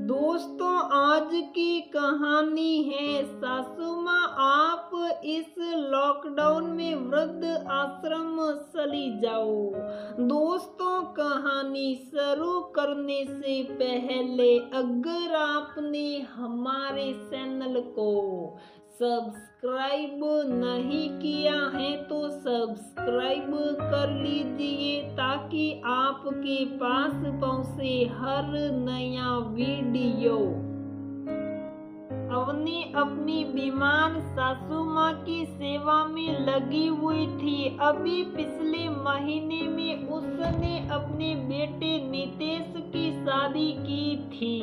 दोस्तों, आज की कहानी है सासू माँ आप इस लॉकडाउन में वृद्ध आश्रम चली जाओ। दोस्तों, कहानी शुरू करने से पहले अगर आपने हमारे चैनल को सब्सक्राइब नहीं किया है तो सब्सक्राइब कर लीजिए ताकि आपके पास पहुंचे हर नया वीडियो। अवनी अपनी बीमार सासू माँ की सेवा में लगी हुई थी। अभी पिछले महीने में उसने अपने बेटे नितेश की शादी की थी।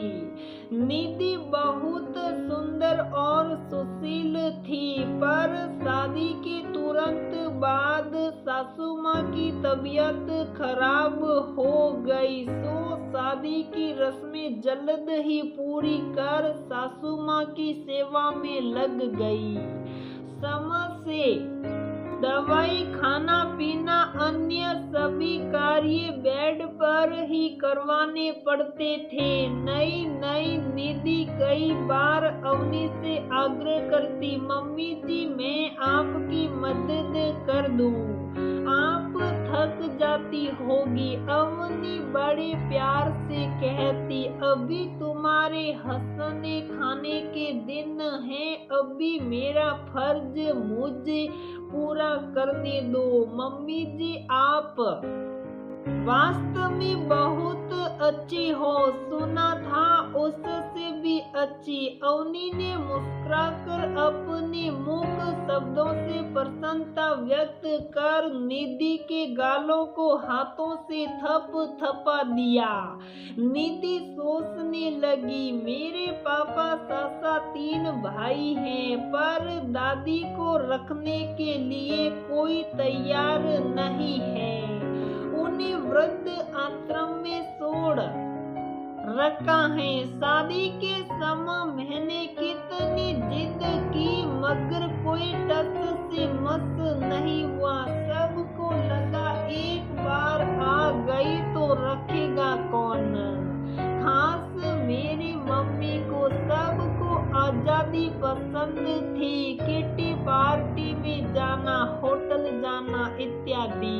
निधि बहुत सुंदर और सुशील थी, पर शादी के तुरंत बाद सासू माँ की तबीयत खराब हो गई, सो शादी की रस्में जल्द ही पूरी कर सासू माँ की सेवा में लग गई। समय से दवाई, खाना पीना, अन्य सभी कार्य बेड पर ही करवाने पड़ते थे। नई निधि कई बार अवनी से आग्रह करती, मम्मी जी मैं आपकी मदद कर दूं, आप थक जाती होगी। अवनी बड़े प्यार से कहती, अभी तुम्हारे हंसने खाने के दिन हैं, अभी मेरा फर्ज मुझे पूरा करने दो। मम्मी जी आप वास्तव में बहुत अच्छी हो, सुना था उससे भी अच्छी। अवनी ने मुस्कुराकर अपने मुख शब्दों से प्रसन्नता व्यक्त कर निधि के गालों को हाथों से थपथपा दिया। निधि सोचने लगी, मेरे पापा सासा 3 भाई हैं, पर दादी को रखने के लिए कोई तैयार नहीं है। उन्हें वृद्ध आश्रम में छोड़ रखा है। शादी के समय मैंने कितनी जिद की, मगर कोई टस से मस नहीं हुआ। सबको लगा एक बार आ गई तो रखेगा कौन। खास मेरी मम्मी को सबको आजादी पसंद थी, किटी पार्टी में जाना, होटल जाना इत्यादि।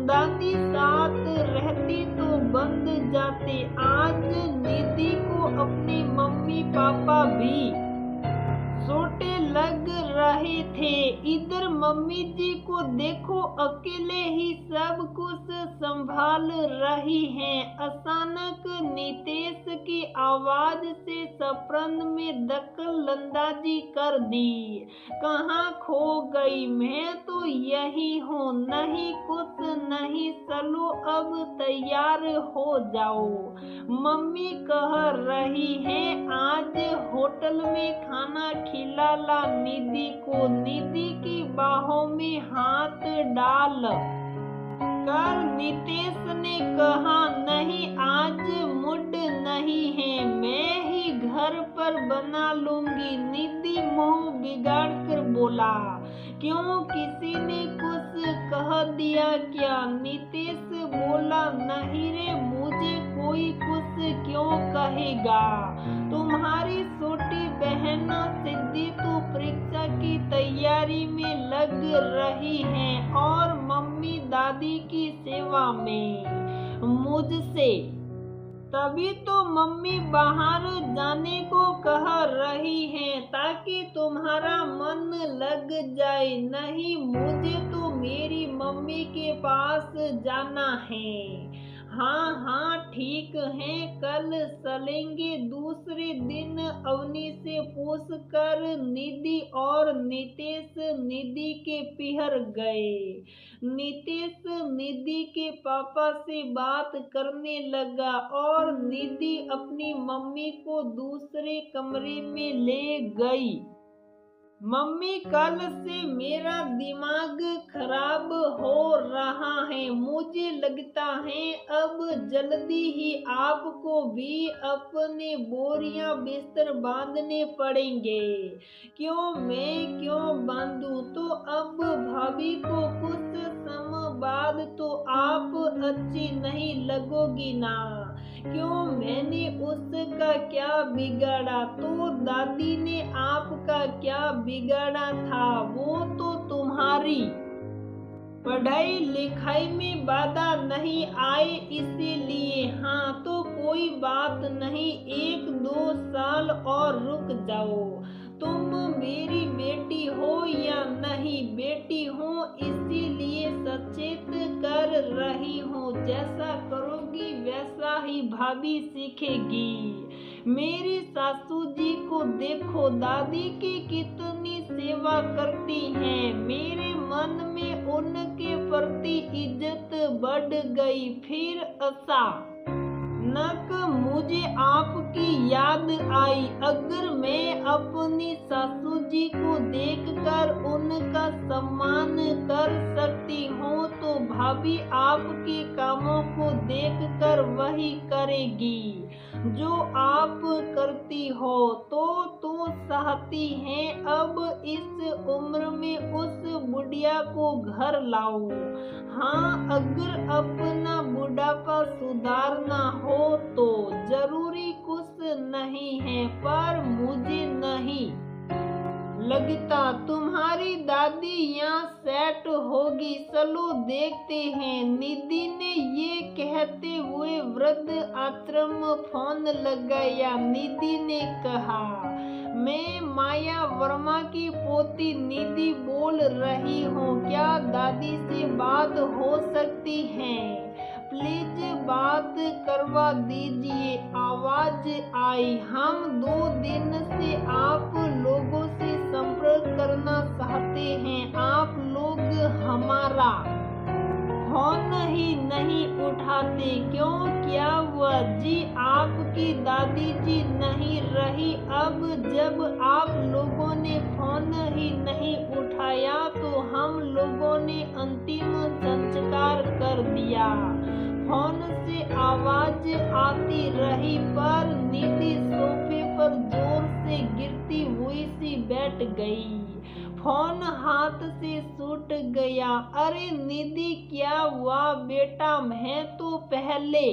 दादी साथ रहती तो बंद जाते। आज निधि को अपने मम्मी पापा भी छोटे लग रहे थे। इधर मम्मी जी को देखो, अकेले ही सब कुछ संभाल रही हैं। अचानक नितेश की आवाज से सपन में दखल अंदाजी कर दी। कहाँ खो गई? मैं तो यही हूँ। नहीं कुछ नहीं, चलो अब तैयार हो जाओ। मम्मी कह रही है आज होटल में खाना खिला ला निधि को। निधि की बाहों में हाथ डाल कर नितेश ने कहा, नहीं आज मूड नहीं है, मैं ही घर पर बना लूंगी। निधि मुंह बिगाड़ कर बोला, क्यों किसी ने कुछ कह दिया क्या? नितेश बोला, नहीं रे, मुझे कोई कुछ क्यों कहेगा। तुम्हारी छोटी बहन सिद्धि तो परीक्षा की तैयारी में लग रही है और मम्मी दादी की सेवा में मुझसे। तभी तो मम्मी बाहर जाने को कह रही हैं ताकि तुम्हारा मन लग जाए। नहीं, मुझे तो मेरी मम्मी के पास जाना है। हाँ ठीक है, कल चलेंगे। दूसरे दिन अवनी से पूछ कर निधि और नितेश निधि के पिहर गए। नितेश निधि के पापा से बात करने लगा और निधि अपनी मम्मी को दूसरे कमरे में ले गई। मम्मी, कल से मेरा दिमाग खराब हो रहा है। मुझे लगता है अब जल्दी ही आपको भी अपने बोरियां बिस्तर बांधने पड़ेंगे। क्यों, मैं क्यों बांधूं? तो अब भाभी को कुछ समय बाद तो आप अच्छी नहीं लगोगी ना। क्यों, मैंने उसका आपका क्या बिगाड़ा? तो दादी ने आपका क्या बिगाड़ा था? वो तो तुम्हारी पढ़ाई लिखाई में बाधा नहीं आए इसीलिए। हाँ तो कोई बात नहीं, 1-2 साल और रुक जाओ। तुम मेरी बेटी हो या नहीं बेटी हो, इसीलिए सचेत कर रही हूँ। जैसा करोगी वैसा ही भाभी सीखेगी। मेरी सासू जी को देखो, दादी की कितनी सेवा करती हैं। मेरे मन में उनके प्रति इज्जत बढ़ गई। फिर अचानक मुझे आपकी याद आई। अगर मैं अपनी सासू जी को देखकर उनका सम्मान कर सकती हूँ तो भाभी आपके कामों को देखकर वही करेगी जो आप करती हो। तो चाहती हैं अब इस उम्र में उस बुढ़िया को घर लाओ। हाँ अगर अपना बुढ़ापा सुधारना हो तो जरूरी कुछ नहीं है, पर मुझे नहीं लगता तुम्हारी दादी यहाँ सेट होगी। चलो देखते हैं। निधि ने ये कहते हुए वृद्ध आश्रम फोन लगाया। निधि ने कहा, मैं माया वर्मा की पोती निधि बोल रही हूँ। क्या दादी से बात हो सकती है? प्लीज बात करवा दीजिए। आवाज आई, हम 2 दिन से आप लोगों से संपर्क करना चाहते हैं। आप लोग हमारा फोन ही नहीं उठाते, क्यों? क्या हुआ? जी आपकी दादी जी नहीं रही। अब जब आप लोगों ने फोन ही नहीं उठाया तो हम लोगों ने अंतिम संस्कार कर दिया। फोन से आवाज आती रही पर निधि सोफे पर जोर से गिरती हुई सी बैठ गई। फोन हाथ से छूट गया। अरे निधि क्या हुआ बेटा? मैं तो पहले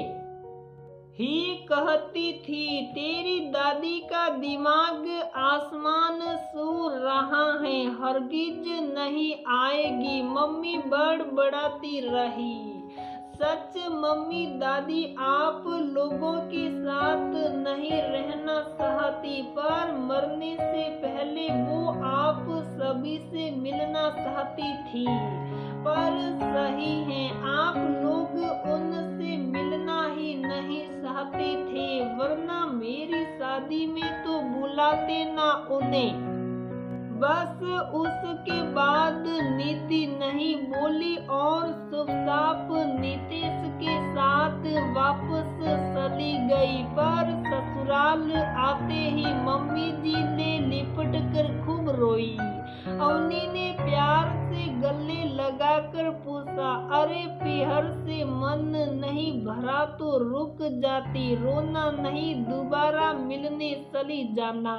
ही कहती थी तेरी दादी का दिमाग आसमान छू रहा है, हरगिज नहीं आएगी। मम्मी बड़बड़ाती रही। सच मम्मी दादी आप लोगों के साथ नहीं रहना चाहती, पर मरने से पहले वो आप सभी से मिलना चाहती थी। पर सही है, आप लोग उनसे मिलना ही नहीं चाहते थे, वरना मेरी शादी में तो बुलाते ना उन्हें। बस उसके बाद निधि नहीं बोली और चुपचाप नितेश के साथ वापस चली गई। पर ससुराल आते ही मम्मी जी ने लिपट कर खूब रोई। अवनी ने प्यार से गले लगाकर पूछा, अरे पीहर से मन नहीं भरा तो रुक जाती, रोना नहीं, दोबारा मिलने चली जाना।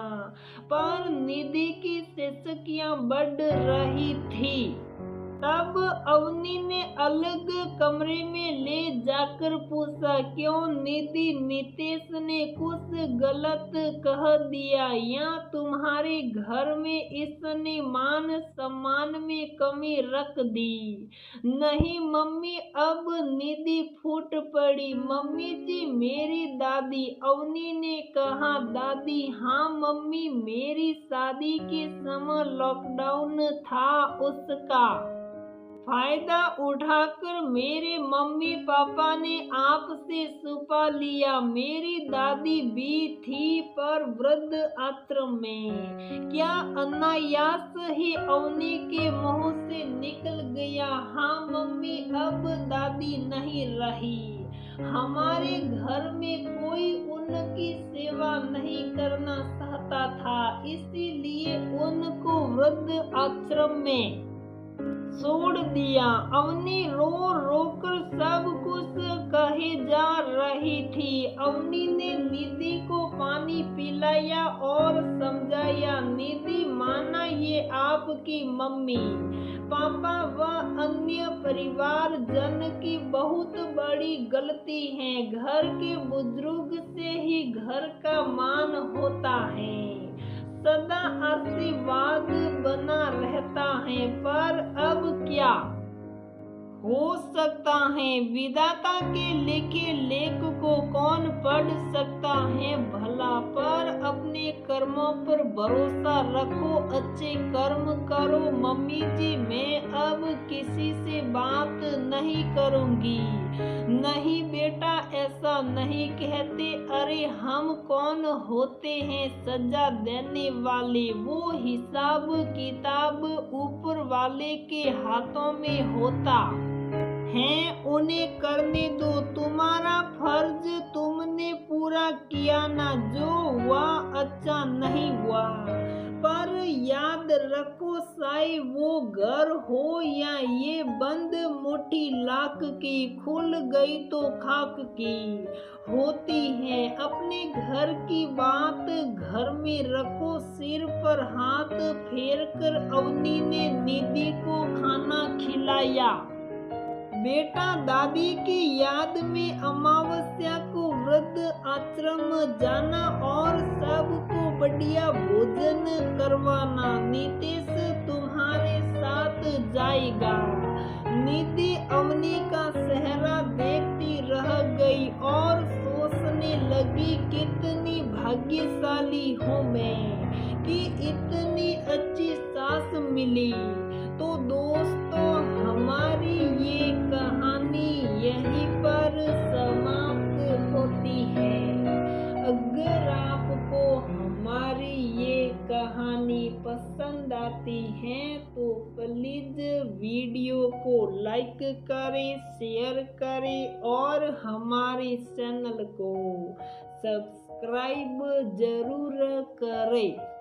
पर निधि की सिसकियां बढ़ रही थी। तब अवनी ने अलग कमरे में ले जाकर पूछा, क्यों निधि? नितेश ने कुछ गलत कह दिया या तुम्हारे घर में इसने मान सम्मान में कमी रख दी? नहीं मम्मी। अब निधि फूट पड़ी। मम्मी जी मेरी दादी। अवनी ने कहा, दादी? हाँ मम्मी, मेरी शादी के समय लॉकडाउन था, उसका फायदा उठाकर मेरे मम्मी पापा ने आपसे छुपा लिया। मेरी दादी भी थी पर वृद्ध आश्रम में। क्या अनायास ही अवनी के मुंह से निकल गया, हाँ मम्मी अब दादी नहीं रही। हमारे घर में कोई उनकी सेवा नहीं करना चाहता था, इसीलिए उनको वृद्ध आश्रम में छोड़ दिया। अवनी रो रो कर सब कुछ कहे जा रही थी। अवनी ने निधि को पानी पिलाया और समझाया, निधि माना ये आपकी मम्मी, पापा व अन्य परिवार जन की बहुत बड़ी गलती है। घर के बुजुर्ग से ही घर का मान होता है, सदा आशीर्वाद बना रहता है। पर अब क्या हो सकता है, विधाता के लिखे लेख को कौन पढ़ सकता है भला। पर अपने कर्मों पर भरोसा रखो, अच्छे कर्म करो। मम्मी जी, मैं अब किसी से बात नहीं करूंगी। नहीं बेटा, ऐसा नहीं कहते। अरे हम कौन होते हैं सजा देने वाले, वो हिसाब किताब ऊपर वाले के हाथों में होता है, उन्हें करने दो। तुम्हारा फर्ज तुमने पूरा किया ना, जो हुआ अच्छा नहीं हुआ। पर याद रखो, चाहे वो घर हो या ये बंद मुट्ठी लाख की, खुल गई तो खाक की होती है। अपने घर की बात घर में रखो, सिर पर हाथ फेर कर अवनी ने निधि को खाना खिलाया। बेटा दादी की याद में अमावस्या को वृद्ध आश्रम जाना और सबको बढ़िया भोजन करवाना। नितेश तुम्हारे साथ जाएगा। निधि अवनी का चेहरा देखती रह गई और सोचने लगी, कितनी भाग्यशाली हूँ मैं कि इतनी अच्छी सास मिली। तो दोस्तों, हमारी ये कहानी यहीं पर समाप्त होती है। अगर आपको हमारी ये कहानी पसंद आती है तो प्लीज वीडियो को लाइक करें, शेयर करें और हमारे चैनल को सब्सक्राइब जरूर करें।